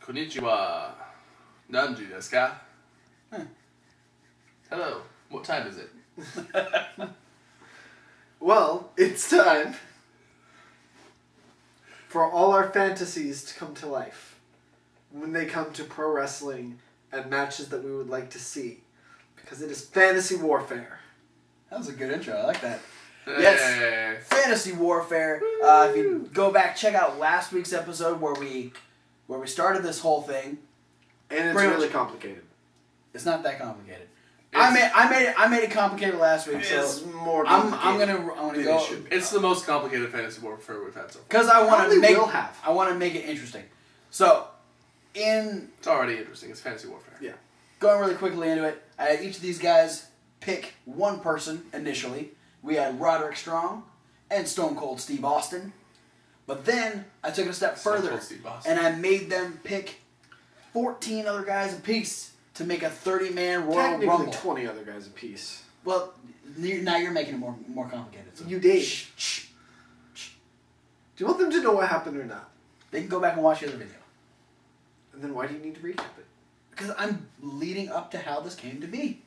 Konnichiwa. Nanji desu ka? Hello. What time is it? Well, it's time for all our fantasies to come to life when they come to pro wrestling and matches that we would like to see. Because it is fantasy warfare. That was a good intro. I like that. Hey. Yes, fantasy warfare. If you go back, check out last week's episode where we started this whole thing. And it's really complicated. It's not that complicated. I made it complicated last week. It's so more complicated. I'm gonna go. It's the most complicated fantasy warfare we've had so far. Because I want to make. will have. I want to make it interesting. So, It's already interesting. It's fantasy warfare. Yeah. Going really quickly into it, I had each of these guys pick one person initially. We had Roderick Strong and Stone Cold Steve Austin. But then I took it a step further and I made them pick 14 other guys apiece to make a 30-man Royal Technically Rumble. 20 other guys apiece. Well, now you're making it more complicated. So. You did. Shh. Do you want them to know what happened or not? They can go back and watch the other video. And then why do you need to recap it? Because I'm leading up to how this came to be.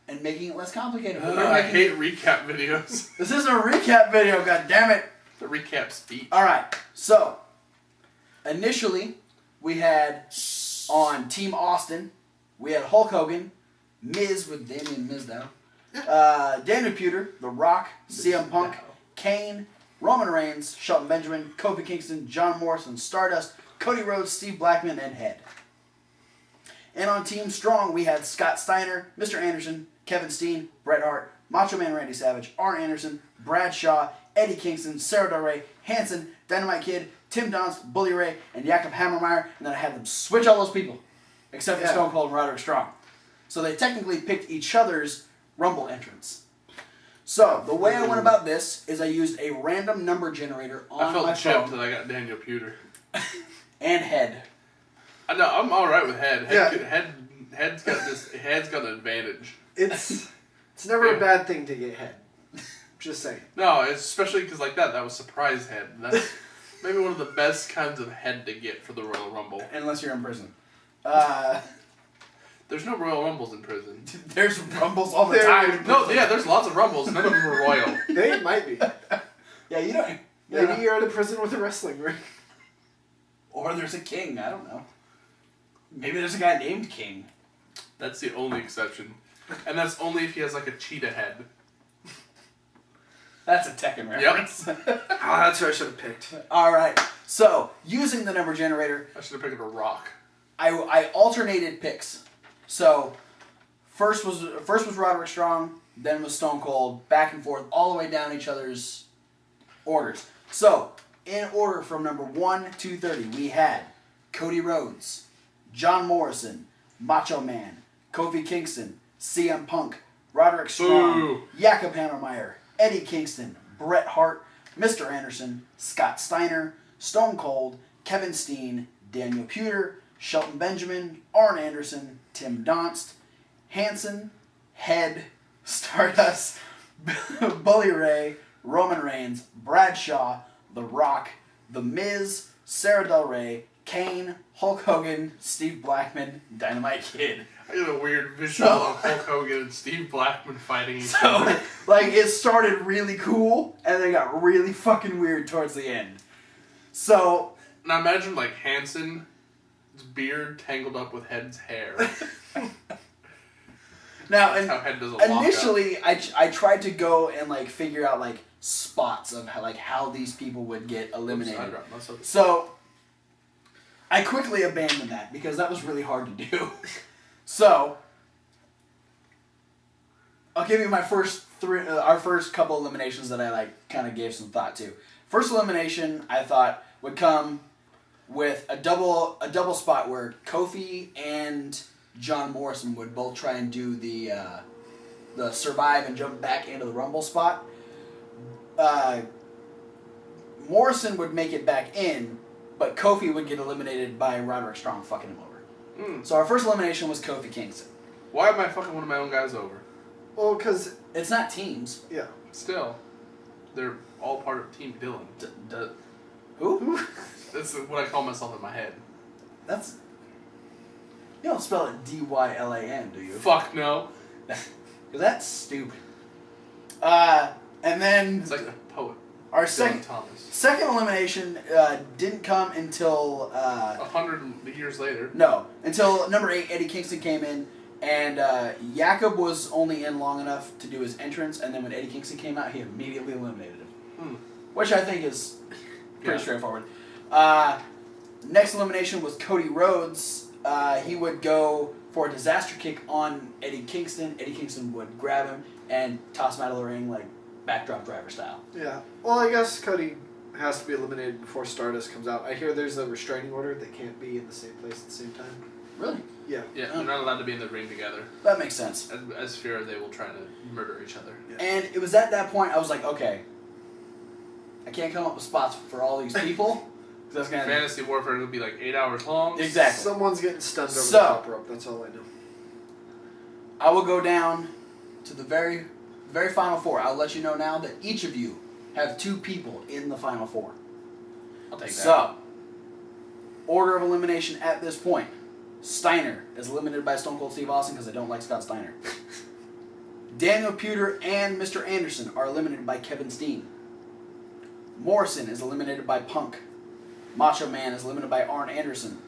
And making it less complicated. I hate recap videos. This isn't a recap video, god damn it. The recap speech. Alright, so initially we had on Team Austin, we had Hulk Hogan, Miz with Damien Mizdow, Daniel Puder, The Rock, CM Punk, Kane, Roman Reigns, Shelton Benjamin, Kofi Kingston, John Morrison, Stardust, Cody Rhodes, Steve Blackman, and Head. And on Team Strong, we had Scott Steiner, Mr. Anderson, Kevin Steen, Bret Hart, Macho Man Randy Savage, Arn Anderson, Brad Shaw, Eddie Kingston, Sarah Del Rey, Hanson, Dynamite Kid, Tim Donst, Bully Ray, and Jakob Hammermeyer, and then I had them switch all those people, except for Stone Cold and Roderick Strong. So they technically picked each other's Rumble entrants. So the way I went about this is I used a random number generator on my phone. I felt chipped that I got Daniel Puder. And Head. I know, I'm alright with Head. Yeah. Head's got an advantage. It's never a bad thing to get Head. Just saying. No, it's especially because like that was surprise Head. That's maybe one of the best kinds of Head to get for the Royal Rumble. Unless you're in prison. There's no Royal Rumbles in prison. There's Rumbles all the time. No, yeah, there's lots of Rumbles. None of them are Royal. They might be. Yeah, you don't. Maybe you're in a prison with a wrestling ring. Or there's a king. I don't know. Maybe there's a guy named King. That's the only exception. And that's only if he has like a cheetah head. That's a Tekken reference. Yep. That's who I should have picked. Alright, so using the number generator, I should have picked a rock. I alternated picks. So first was Roderick Strong, then was Stone Cold, back and forth, all the way down each other's orders. So, in order from number 1 to 30, we had Cody Rhodes, John Morrison, Macho Man, Kofi Kingston, CM Punk, Roderick Strong, Jakob Hammermeyer, Eddie Kingston, Bret Hart, Mr. Anderson, Scott Steiner, Stone Cold, Kevin Steen, Daniel Puder, Shelton Benjamin, Arn Anderson, Tim Donst, Hanson, Head, Stardust, Bully Ray, Roman Reigns, Brad Shaw, The Rock, The Miz, Sarah Del Rey, Kane, Hulk Hogan, Steve Blackman, Dynamite Kid. I get a weird visual of Hulk Hogan and Steve Blackman fighting each other. Like, it started really cool, and then it got really fucking weird towards the end. So... Now imagine, like, Hanson's beard tangled up with Head's hair. Now, That's how Head does a lockup. initially, I tried to go and, like, figure out, like, spots of, how these people would get eliminated. So... I quickly abandoned that because that was really hard to do. So, I'll give you my first our first couple eliminations that I kind of gave some thought to. First elimination I thought would come with a double spot where Kofi and John Morrison would both try and do the survive and jump back into the Rumble spot. Morrison would make it back in. But Kofi would get eliminated by Roderick Strong fucking him over. So our first elimination was Kofi Kingston. Why am I fucking one of my own guys over? Well, because... It's not teams. Still. They're all part of Team Dylan. Who? It's That's what I call myself in my head. That's... You don't spell it D-Y-L-A-N, do you? Fuck no. That's stupid. And then... It's like a poet. Our Dylan Thomas. second elimination didn't come until... 100 years later. No. Until number 8, Eddie Kingston came in. And Jakob was only in long enough to do his entrance. And then when Eddie Kingston came out, he immediately eliminated him. Which I think is pretty straightforward. Next elimination was Cody Rhodes. He would go for a disaster kick on Eddie Kingston. Eddie Kingston would grab him and toss him out of the ring like backdrop driver style. Yeah. Well, I guess Cody has to be eliminated before Stardust comes out. I hear there's a restraining order. They can't be in the same place at the same time. Really? Yeah. Yeah, they're not allowed to be in the ring together. That makes sense. As fear they will try to murder each other. Yeah. And it was at that point I was like, okay, I can't come up with spots for all these people. That's gonna Fantasy Warfare will be like 8 hours long. Exactly. Someone's getting stunned over the top rope. That's all I know. I will go down to the very final 4. I'll let you know now that each of you have 2 people in the final 4. I'll take that. So, order of elimination at this point. Steiner is eliminated by Stone Cold Steve Austin because I don't like Scott Steiner. Daniel Puder and Mr. Anderson are eliminated by Kevin Steen. Morrison is eliminated by Punk. Macho Man is eliminated by Arn Anderson.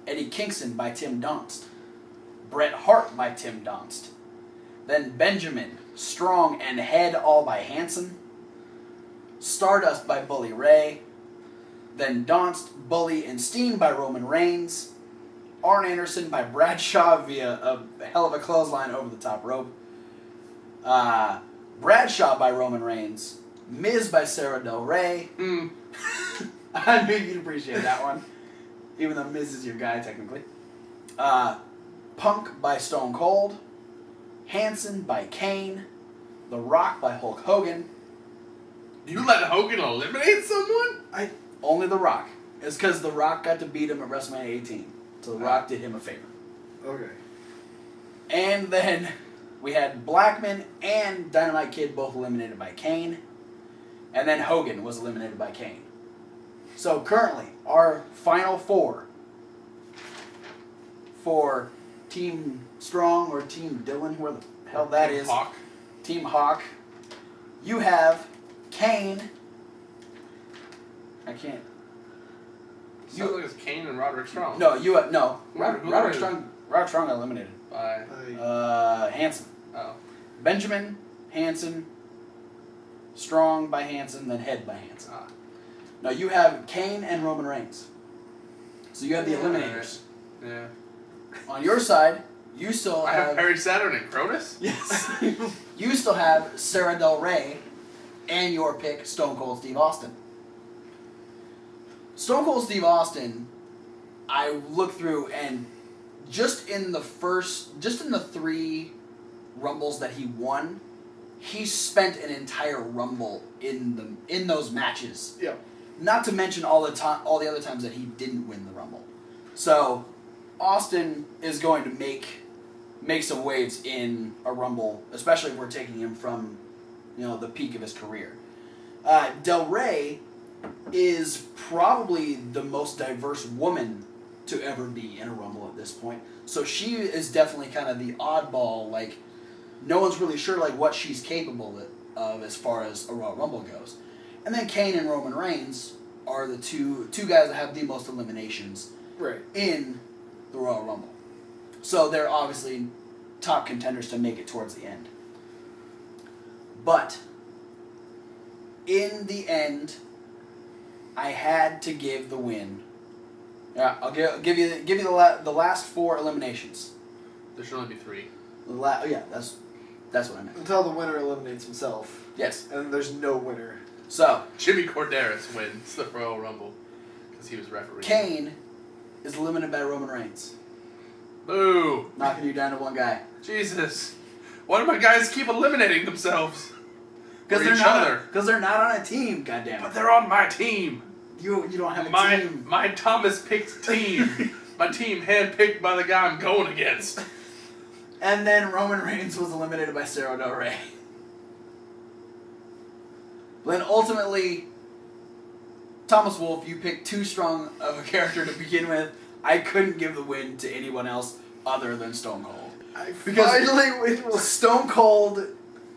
Eddie Kingston by Tim Donst. Bret Hart by Tim Donst. Then Benjamin, Strong, and Head all by Hanson. Stardust by Bully Ray. Then Donst, Bully, and Steen by Roman Reigns. Arn Anderson by Bradshaw via a hell of a clothesline over the top rope. Bradshaw by Roman Reigns. Miz by Sarah Del Rey. I knew you'd appreciate that one. Even though Miz is your guy, technically. Punk by Stone Cold. Hanson by Kane. The Rock by Hulk Hogan. You let Hogan eliminate someone? Only The Rock. It's because The Rock got to beat him at WrestleMania 18. So The Rock did him a favor. Okay. And then we had Blackman and Dynamite Kid both eliminated by Kane. And then Hogan was eliminated by Kane. So currently, our final 4 for Team Strong or Team Dylan, where the hell that is. Hawk. Team Hawk. You have Kane. I can't. Sounds like it's Kane and Roderick Strong. No, you have no. Who Roderick is- Strong. Roderick Strong got eliminated. By. Hanson. Oh. Benjamin, Hanson, Strong by Hanson, then Head by Hanson. Now you have Kane and Roman Reigns. So you have the Eliminators. Yeah. On your side, you still I have have... Perry Saturn and Cronus? Yes. You still have Sarah Del Rey and your pick, Stone Cold Steve Austin. Stone Cold Steve Austin, I looked through and just in the 3 Rumbles that he won, he spent an entire Rumble in those matches. Yeah. Not to mention all the other times that he didn't win the Rumble. So, Austin is going to make some waves in a Rumble, especially if we're taking him from, the peak of his career. Del Rey is probably the most diverse woman to ever be in a Rumble at this point. So she is definitely kind of the oddball, like, no one's really sure like what she's capable of as far as a Royal Rumble goes. And then Kane and Roman Reigns are the two guys that have the most eliminations in the Royal Rumble. So they're obviously top contenders to make it towards the end. But in the end, I had to give the win. Yeah, I'll give you the last 4 eliminations. There should only be 3. Yeah, that's what I meant. Until the winner eliminates himself. Yes. And there's no winner. So Jimmy Corderas wins the Royal Rumble because he was referee. Kane is eliminated by Roman Reigns, Boo! knocking you down to 1 guy. Jesus. Why do my guys keep eliminating themselves? Because they're not on a team. Goddamn But it! they're on my team. You don't have a team. My Thomas picked team. My team handpicked by the guy I'm going against. And then Roman Reigns was eliminated by Sarah Del Rey. Then ultimately, Thomas Wolfe, you picked too strong of a character to begin with. I couldn't give the win to anyone else other than Stone Cold. Because finally win was Stone Cold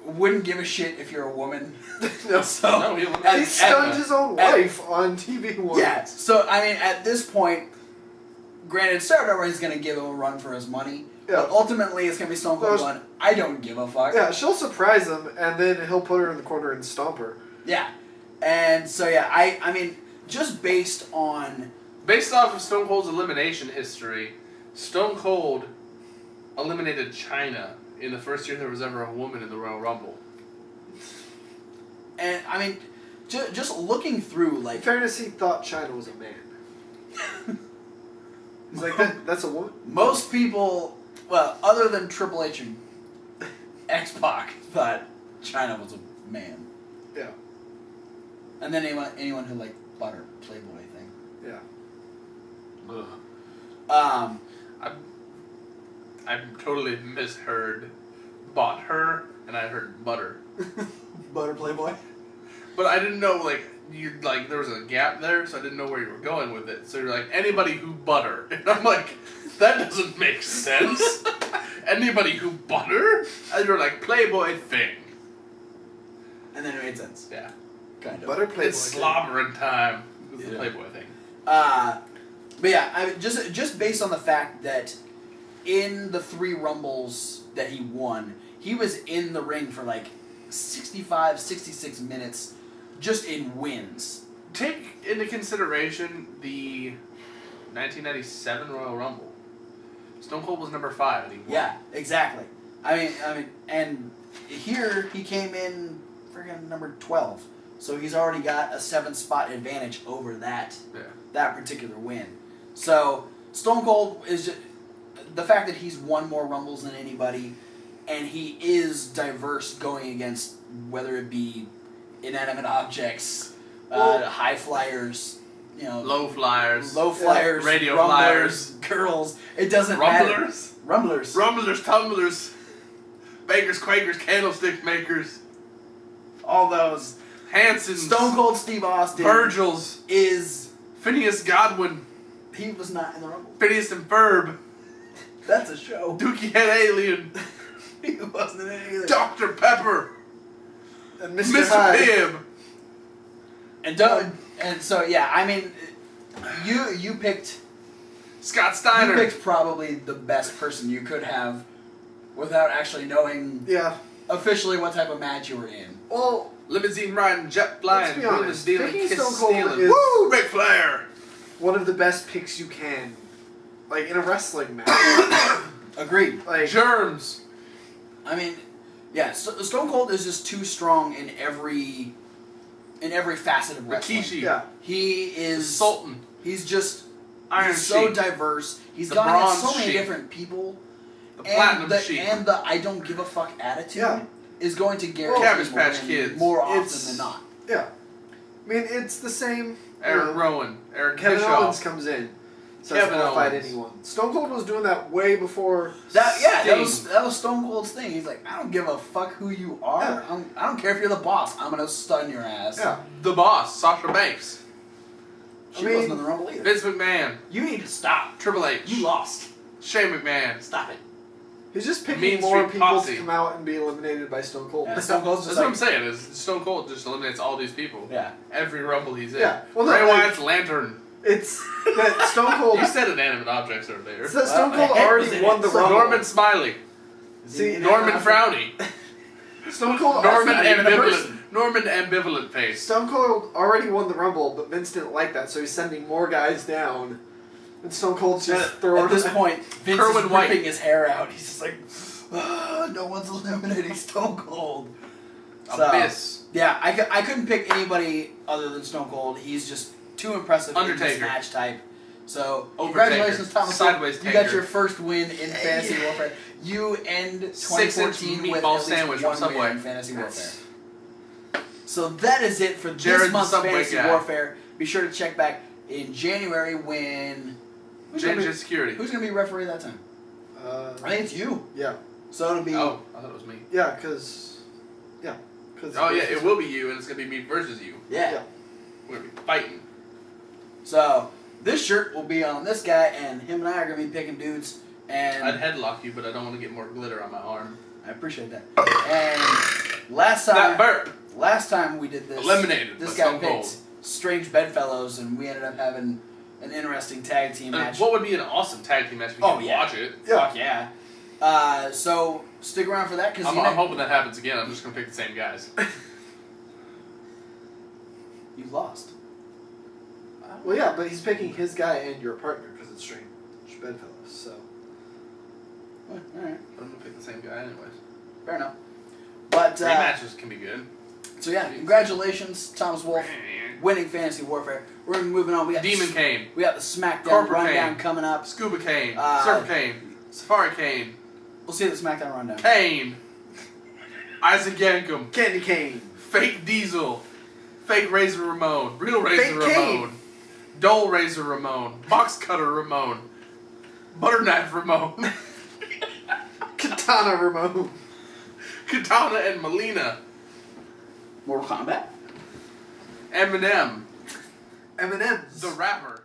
wouldn't give a shit if you're a woman. no. So He stunned his own wife on TV once. Yeah. So I mean, at this point, granted, Sarah Dover is going to give him a run for his money. Yeah. But ultimately, it's going to be Stone Cold going, I don't give a fuck. Yeah, she'll surprise him, and then he'll put her in the corner and stomp her. Yeah. And so, yeah, I mean, just based off of Stone Cold's elimination history, Stone Cold eliminated China in the first year there was ever a woman in the Royal Rumble. And, I mean, just looking through, like... In fairness, he thought China was a man. He's like, that's a woman? Most people, well, other than Triple H and X-Pac, thought China was a man. Yeah. And then anyone who, like, bought her Playboy thing. Yeah. Ugh. I totally misheard bought her, and I heard butter. Butter Playboy? But I didn't know, there was a gap there, so I didn't know where you were going with it. So you're like, anybody who butter. And I'm like, that doesn't make sense. Anybody who butter? And you're like, Playboy thing. And then it made sense. Yeah. Kind of. Butter Playboy. It's slobbering time. It was the Yeah. Playboy thing. But yeah, I mean, just based on the fact that in the 3 Rumbles that he won, he was in the ring for like 65, 66 minutes just in wins. Take into consideration the 1997 Royal Rumble. Stone Cold was number 5 and he won. Yeah, exactly. I mean, and here he came in friggin' number 12, so he's already got a 7-spot advantage over that particular win. So Stone Cold is just, the fact that he's won more Rumbles than anybody, and he is diverse going against whether it be inanimate objects, high flyers, low flyers, rumblers, radio flyers, girls. It doesn't rumblers, matter. Rumblers, tumblers, bakers, quakers, candlestick makers, all those. Hansons, Stone Cold Steve Austin, Virgils, is Phineas Godwin. He was not in the Rumble. Phineas and Ferb. That's a show. Dookie Head Alien. He wasn't in it either. Dr. Pepper. And Mr. Pibb. And so yeah, I mean, you picked Scott Steiner. You picked probably the best person you could have, without actually knowing officially what type of match you were in. Well, limousine riding, jet flying, let's be honest, dealing, picking kiss Stone Cold stealing. is Woo! Ric Flair. One of the best picks you can, like in a wrestling match. Agreed. Like germs. I mean, yeah, Stone Cold is just too strong in every facet of wrestling. Rikishi. Yeah. He is Sultan. He's just Iron so Sheik. diverse. He's The gone against Bronze so many Sheik. different people. The Platinum Sheik. And the I don't give a fuck attitude is going to guarantee Cabbage him Patch win Kids. more often than not. Yeah. I mean, it's the same. Eric Rowan. Eric Kevin Bischoff. Owens comes in. So Kevin he'll fight Owens. anyone. Stone Cold was doing that way before. That was Stone Cold's thing. He's like, I don't give a fuck who you are. Yeah. I don't care if you're the boss. I'm gonna stun your ass. Yeah. The Boss. Sasha Banks. She wasn't in the Rumble either. Vince McMahon. You need to stop. Triple H. You lost. Shane McMahon. Stop it. He's just picking Mean more Street people Posse. to come out and be eliminated by Stone Cold. Yeah, Stone Cold's That's just what I'm like, saying. Is Stone Cold just eliminates all these people. yeah. Every Rumble he's in. Yeah. Well, no, Bray like- Wyatt's Lantern. It's that Stone Cold. You said inanimate objects earlier. It's that Stone Well, Cold the head was already in won it. the So Rumble. Norman Smiley. See, Norman Frowny. Stone Cold. Norman not even a ambivalent. person. Norman ambivalent face. Stone Cold already won the Rumble, but Vince didn't like that, so he's sending more guys down. And Stone Cold's just throwing. At this point, Vince Kerwin is White. ripping his hair out. He's just like, no one's eliminating Stone Cold. So, Abyss. yeah, I couldn't pick anybody other than Stone Cold. He's just too impressive in this Undertaker. match type. So, Overtaker. congratulations, Thomas. Sideways You got taker. your first win in Fantasy Warfare. You end 6-inch 2014 with meatball at least sandwich from one Subway. win in Fantasy Warfare. So that is it for Jared this the month's Subway Fantasy guy. Warfare. Be sure to check back in January when... Who's gonna JJ Security. be referee that time? I think it's you. Yeah. So it'll be... Oh, I thought it was me. Yeah, because. Oh yeah, it will be you, and it's gonna be me versus you. Yeah. Yeah. We're gonna be fighting. So this shirt will be on this guy, and him and I are gonna be picking dudes. And I'd headlock you, but I don't want to get more glitter on my arm. I appreciate that. And last That time we did this, eliminated. this by guy Stone picked Cold. strange bedfellows, and we ended up having an interesting tag team match. What would be an awesome tag team match if you could watch it? Fuck yeah. So stick around for that, because I'm hoping that happens again. I'm just gonna pick the same guys. You've lost. Well, yeah, but he's picking his guy and your partner because it's strange bedfellows. So. All right. I'm gonna pick the same guy anyways. Fair enough. But rematches can be good. So yeah, congratulations, Thomas Wolf, winning Fantasy Warfare. We're moving on. We got Demon Kane. We got the SmackDown Corporate rundown Kane. coming up. Scuba Kane. Surfer Kane. Safari Kane. We'll see the SmackDown rundown. Kane. Isaac Yankum. Candy cane. Fake Diesel. Fake Razor Ramon. Real Razor Fake Ramon. Kane. Dole Razor Ramon. Box Cutter Ramon. Butter Knife Ramon. Katana Ramon. Katana and Melina. Mortal Kombat. Eminem. M&M's. The rapper.